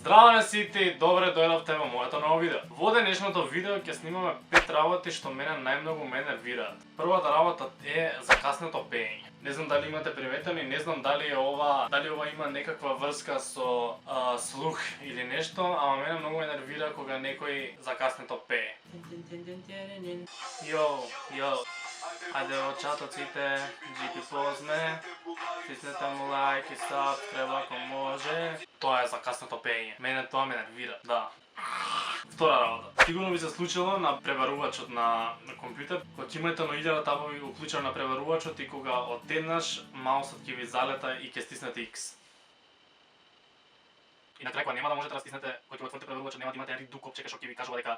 Здраво на сите и добре дојдовте во моето ново видео. Во денешното видео ќе снимаме 5 работи што мене најмногу ме нервираат. Првата работа е закаснето пеење. Не знам дали имате приметено и не знам дали ова има некаква врска со слух или нешто, ама мене многу ме нервира кога некој закаснето пее. Йо. Ајде во чатоците, GP позне, стиснете му лайк и сабскреб ако може. Тоа е закаснето пеење. Мене тоа ме нервира, да. Втора работа. Сигурно ви се случило на преварувачот на компјутер, кога ќе имате на 1000 табови уклучено на преварувачот и кога одеднаш маусот ќе ви залета и ќе стиснете X. И на крај кога нема да можете да стиснете, кога ќе отворите преварувачот, нема да имате еден дуг копче што ќе ви кажува дека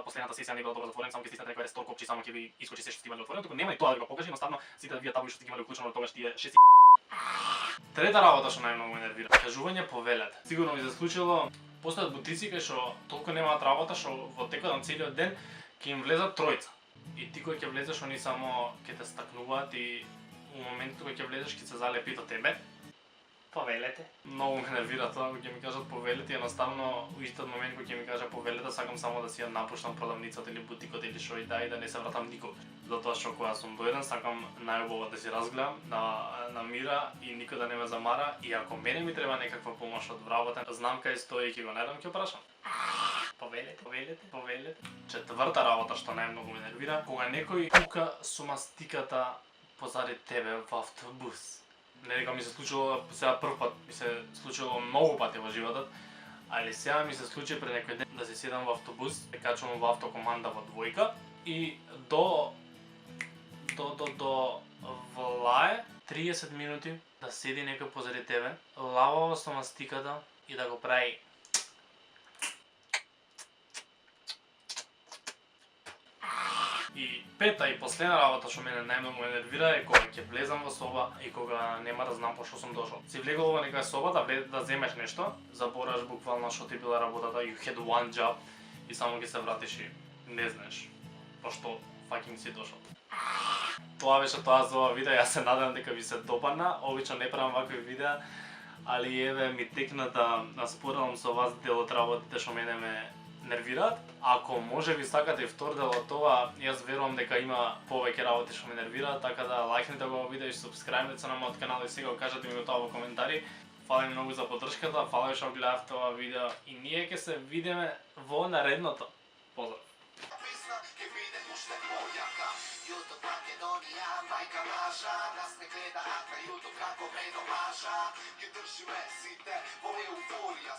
последната сесија не била добро затворена, само ќе стиснете некој рестор копче и само ќе ви искочи се што сте имали отворено, туку нема и тоа да ви го покаже, едноставно сите вие табови што сте имали уклучено до тогаш тие 6. Трета работа што најмногу ме нервира, кажување повелете. Сигурно ви се случило, постојат бутици кај што толку немаат работа што во текот на целиот ден ќе им влезат тројца. И ти кој ќе влезеш, они само ќе те стакнуваат и во моментот кога ќе влезеш ќе се залепи до тебе. Повелете. Многу ме нервира тоа кога ќе ми кажат повелете, едноставно во истиот момент кога ќе ми кажа повелете, сакам само да си ја напуштам продавницата или бутикот или шо и да не се вратам никогаш. Затоа што кога сум дојден сакам најубаво да си разгледам на мира и никој да не ме замара, и ако мене ми треба некаква помош од вработен, знам кај стои и ќе го најдам, ќе прашам. Повелете. Четврта работа што најмногу ме нервира, кога некој пука со мастиката позади тебе во автобус. Не дека ми се случило сега прв пат, ми се случило многу пати во животот, али сега ми се случи пред некој ден да се седам во автобус, се качувам во автокоманда во двојка и до влае 30 минути да седи некој позади тебе, лававо со мастиката и да го прави. И пета и последна работа што мене најмногу ме нервира е кога ќе влезам во соба и кога нема да знам пошто сум дошол. Си влегол во некоја соба да земеш нешто, забораш буквално што ти била работата, you had one job и само ќе се вратиш и не знаеш пошто fucking си дошол. Тоа беше тоа за ова видео, јас се надевам дека ви се допадна, обично не правам вакви видеа, али еве ми текна да споделам со вас дел од работите што мене ме нервираат. Ако може ви сакате и втор дел од тоа, јас верувам дека има повеќе работи што ме нервираат, така да лајкнете го видео и субскрајбнете се на мојот канал и сега кажете ми го тоа во коментари. Фала ви многу за поддршката, фала ви што гледавте ова видео и ние ќе се видиме во наредното. Поздрав! Majka nasza, nas nie gleda, a na YouTube kako me domaša, je drži me site, ovo je euforija.